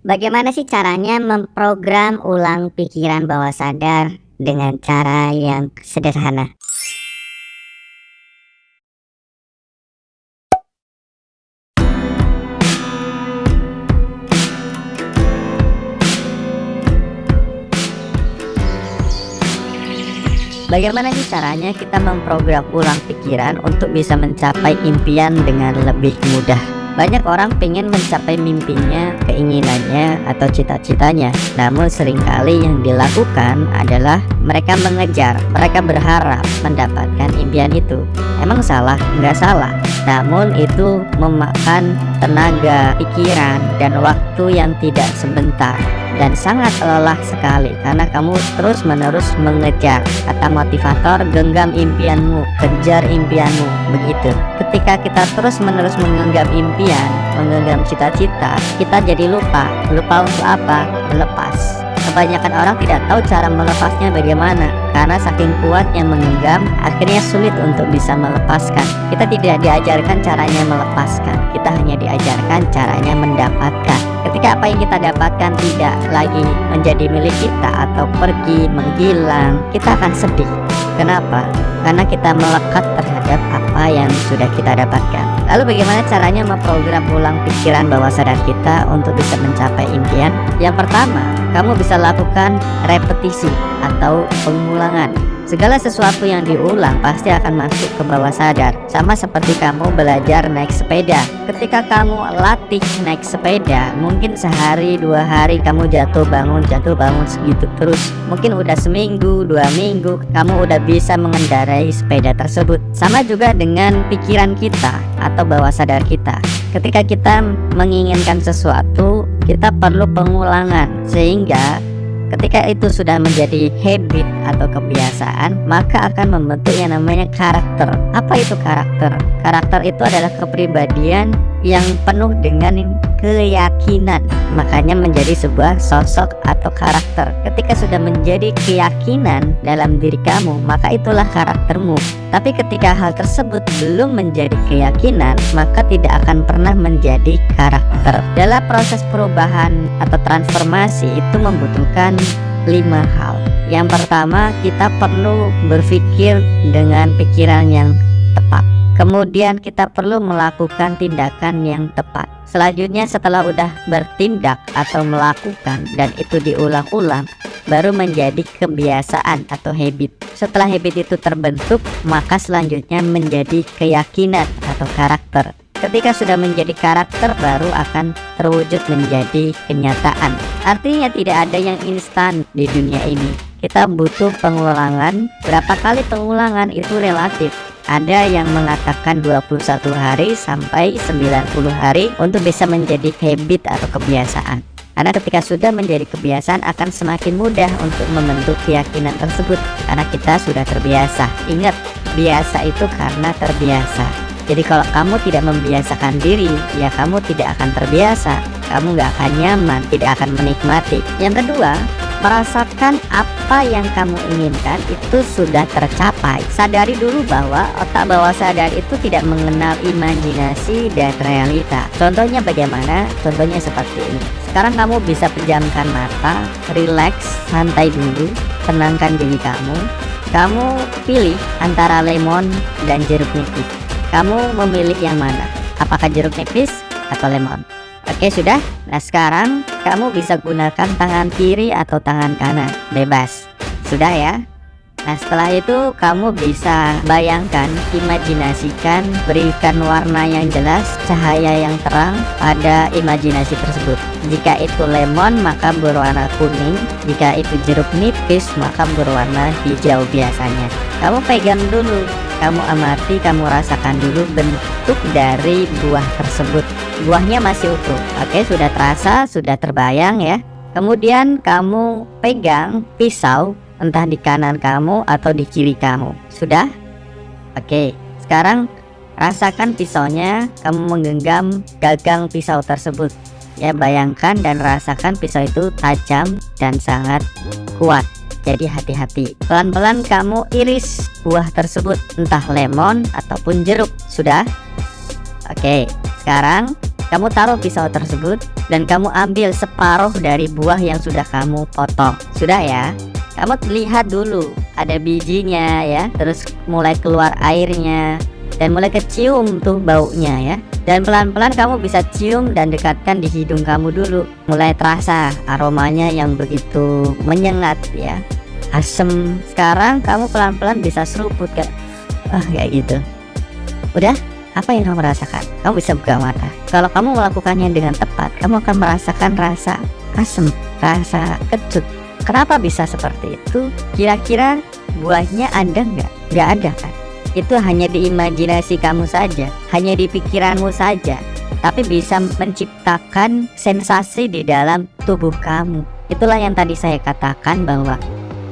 Bagaimana sih caranya memprogram ulang pikiran bawah sadar dengan cara yang sederhana? Bagaimana sih caranya kita memprogram ulang pikiran untuk bisa mencapai impian dengan lebih mudah? Banyak orang pengen mencapai mimpinya, keinginannya, atau cita-citanya. Namun seringkali yang dilakukan adalah mereka mengejar, mereka berharap mendapatkan impian itu. Emang salah? Nggak salah. Namun itu memakan tenaga, pikiran, dan waktu yang tidak sebentar. Dan sangat lelah sekali karena kamu terus-menerus mengejar. Kata motivator, genggam impianmu, kejar impianmu, begitu. Ketika kita terus-menerus menggenggam impian, menggenggam cita-cita, kita jadi lupa untuk apa? Melepas. Kebanyakan orang tidak tahu cara melepasnya bagaimana, karena saking kuatnya menggenggam, akhirnya sulit untuk bisa melepaskan. Kita tidak diajarkan caranya melepaskan, kita hanya diajarkan caranya mendapatkan. Ketika apa yang kita dapatkan tidak lagi menjadi milik kita atau pergi menghilang, kita akan sedih. Kenapa? Karena kita melekat terhadap apa yang sudah kita dapatkan. Lalu bagaimana caranya memprogram ulang pikiran bawah sadar kita untuk bisa mencapai impian? Yang pertama, kamu bisa lakukan repetisi atau pengulangan. Segala sesuatu yang diulang pasti akan masuk ke bawah sadar. Sama seperti kamu belajar naik sepeda. Ketika kamu latih naik sepeda, mungkin sehari 2 hari kamu jatuh bangun segitu terus. Mungkin udah seminggu 2 minggu kamu udah bisa mengendarai sepeda tersebut. Sama juga dengan pikiran kita atau bawah sadar kita. Ketika kita menginginkan sesuatu, kita perlu pengulangan, sehingga ketika itu sudah menjadi habit atau kebiasaan, maka akan membentuk yang namanya karakter. Apa itu karakter? Karakter itu adalah kepribadian yang penuh dengan keyakinan. Makanya menjadi sebuah sosok atau karakter. Ketika sudah menjadi keyakinan dalam diri kamu, maka itulah karaktermu. Tapi ketika hal tersebut belum menjadi keyakinan, maka tidak akan pernah menjadi karakter. Dalam proses perubahan atau transformasi itu membutuhkan 5 hal. Yang pertama, kita perlu berpikir dengan pikiran yang tepat. Kemudian kita perlu melakukan tindakan yang tepat. Selanjutnya setelah udah bertindak atau melakukan dan itu diulang-ulang, baru menjadi kebiasaan atau habit. Setelah habit itu terbentuk, maka selanjutnya menjadi keyakinan atau karakter. Ketika sudah menjadi karakter, baru akan terwujud menjadi kenyataan. Artinya tidak ada yang instan di dunia ini. Kita butuh pengulangan. Berapa kali pengulangan itu relatif. Ada yang mengatakan 21 hari sampai 90 hari untuk bisa menjadi habit atau kebiasaan. Karena ketika sudah menjadi kebiasaan akan semakin mudah untuk membentuk keyakinan tersebut, karena kita sudah terbiasa. Ingat, biasa itu karena terbiasa. Jadi kalau kamu tidak membiasakan diri, ya kamu tidak akan terbiasa. Kamu gak akan nyaman, tidak akan menikmati. Yang kedua, merasakan apa yang kamu inginkan itu sudah tercapai. Sadari dulu bahwa otak bawah sadar itu tidak mengenal imajinasi dan realita. Contohnya bagaimana? Contohnya seperti ini. Sekarang kamu bisa pejamkan mata, relax, santai dulu, tenangkan diri kamu. Kamu pilih antara lemon dan jeruk nipis. Kamu memilih yang mana? Apakah jeruk nipis atau lemon? Oke, sudah. Nah, sekarang kamu bisa gunakan tangan kiri atau tangan kanan, bebas. Sudah ya. Nah, setelah itu kamu bisa bayangkan, imajinasikan, berikan warna yang jelas, cahaya yang terang pada imajinasi tersebut. Jika itu lemon, maka berwarna kuning. Jika itu jeruk nipis, maka berwarna hijau biasanya. Kamu pegang dulu, kamu amati, kamu rasakan dulu bentuk dari buah tersebut. Buahnya masih utuh. Oke, sudah terasa, sudah terbayang ya. Kemudian kamu pegang pisau, entah di kanan kamu atau di kiri kamu. Sudah? Oke, sekarang rasakan pisaunya, kamu menggenggam gagang pisau tersebut. Ya, bayangkan dan rasakan pisau itu tajam dan sangat kuat. Jadi hati-hati. Pelan-pelan kamu iris buah tersebut, entah lemon ataupun jeruk. Sudah? Oke, sekarang kamu taruh pisau tersebut dan kamu ambil separuh dari buah yang sudah kamu potong. Sudah ya? Kamu lihat dulu, ada bijinya ya, terus mulai keluar airnya dan mulai kecium tuh baunya ya. Dan pelan-pelan kamu bisa cium dan dekatkan di hidung kamu dulu. Mulai terasa aromanya yang begitu menyengat ya, asem. Sekarang kamu pelan-pelan bisa seruput kayak gitu. Udah? Apa yang kamu rasakan? Kamu bisa buka mata. Kalau kamu melakukannya dengan tepat, kamu akan merasakan rasa asem, rasa kecut. Kenapa bisa seperti itu? Kira-kira buahnya ada nggak? Nggak ada kan? Itu hanya di imajinasi kamu saja, hanya di pikiranmu saja, tapi bisa menciptakan sensasi di dalam tubuh kamu. Itulah yang tadi saya katakan, bahwa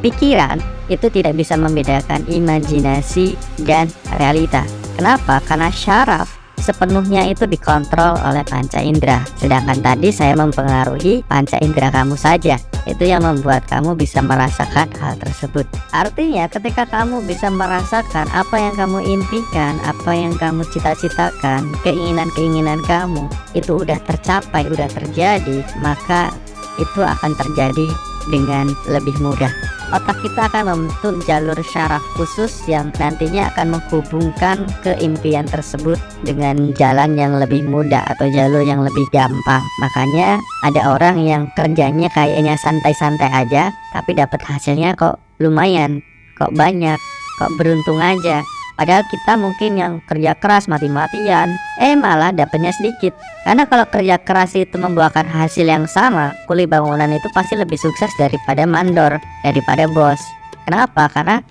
pikiran itu tidak bisa membedakan imajinasi dan realita. Kenapa? Karena syaraf sepenuhnya itu dikontrol oleh panca indera, sedangkan tadi saya mempengaruhi panca indera kamu saja. Itu yang membuat kamu bisa merasakan hal tersebut. Artinya ketika kamu bisa merasakan apa yang kamu impikan, apa yang kamu cita-citakan, keinginan-keinginan kamu itu udah tercapai, udah terjadi, maka itu akan terjadi dengan lebih mudah. Otak kita akan membentuk jalur syaraf khusus yang nantinya akan menghubungkan keimpian tersebut dengan jalan yang lebih mudah atau jalur yang lebih gampang. Makanya ada orang yang kerjanya kayaknya santai-santai aja, tapi dapat hasilnya kok lumayan, kok banyak, kok beruntung aja. Padahal kita mungkin yang kerja keras mati-matian, malah dapatnya sedikit. Karena kalau kerja keras itu membuahkan hasil yang sama, kuli bangunan itu pasti lebih sukses daripada mandor, daripada bos. Kenapa? Karena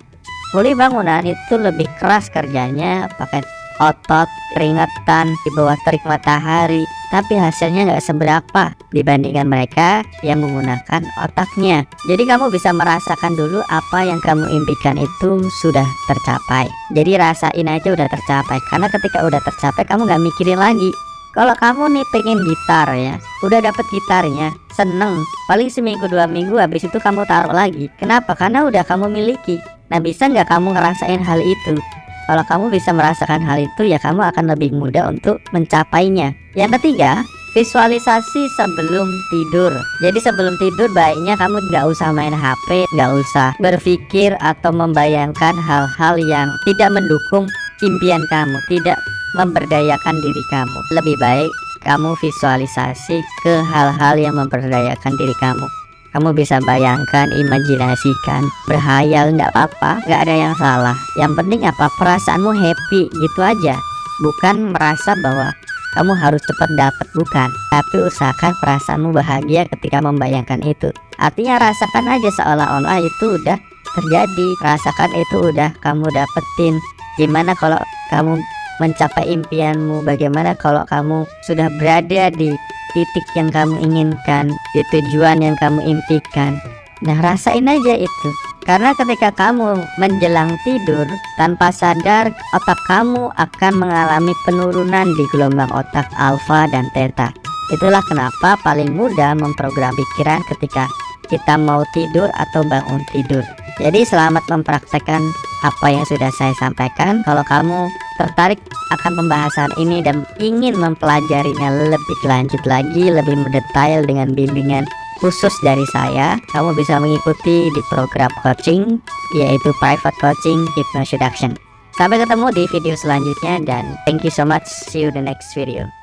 kuli bangunan itu lebih keras kerjanya, pakai otot, keringatan, di bawah terik matahari, tapi hasilnya nggak seberapa dibandingkan mereka yang menggunakan otaknya. Jadi kamu bisa merasakan dulu apa yang kamu impikan itu sudah tercapai. Jadi rasain aja udah tercapai, karena ketika udah tercapai kamu nggak mikirin lagi. Kalau kamu nih pengen gitar ya, udah dapet gitarnya, seneng, paling seminggu 2 minggu habis itu kamu taruh lagi. Kenapa? Karena udah kamu miliki. Nah, bisa nggak kamu ngerasain hal itu? Kalau kamu bisa merasakan hal itu, ya kamu akan lebih mudah untuk mencapainya. Yang ketiga, visualisasi sebelum tidur. Jadi sebelum tidur baiknya kamu nggak usah main HP, nggak usah berpikir atau membayangkan hal-hal yang tidak mendukung impian kamu, tidak memberdayakan diri kamu. Lebih baik kamu visualisasi ke hal-hal yang memberdayakan diri kamu. Kamu bisa bayangkan, imajinasikan, berhayal, nggak apa-apa, nggak ada yang salah. Yang penting apa? Perasaanmu happy, gitu aja. Bukan merasa bahwa kamu harus cepat dapat, bukan. Tapi usahakan perasaanmu bahagia ketika membayangkan itu. Artinya rasakan aja seolah-olah itu udah terjadi. Rasakan itu udah kamu dapetin. Gimana kalau kamu mencapai impianmu? Bagaimana kalau kamu sudah berada di titik yang kamu inginkan, di tujuan yang kamu impikan? Nah, rasain aja itu. Karena ketika kamu menjelang tidur, tanpa sadar otak kamu akan mengalami penurunan di gelombang otak alfa dan theta. Itulah kenapa paling mudah memprogram pikiran ketika kita mau tidur atau bangun tidur. Jadi selamat mempraktekkan apa yang sudah saya sampaikan. Kalau kamu tertarik akan pembahasan ini dan ingin mempelajarinya lebih lanjut lagi, lebih mendetail dengan bimbingan khusus dari saya, kamu bisa mengikuti di program coaching, yaitu Private Coaching Hypno Seduction. Sampai ketemu di video selanjutnya dan thank you so much. See you the next video.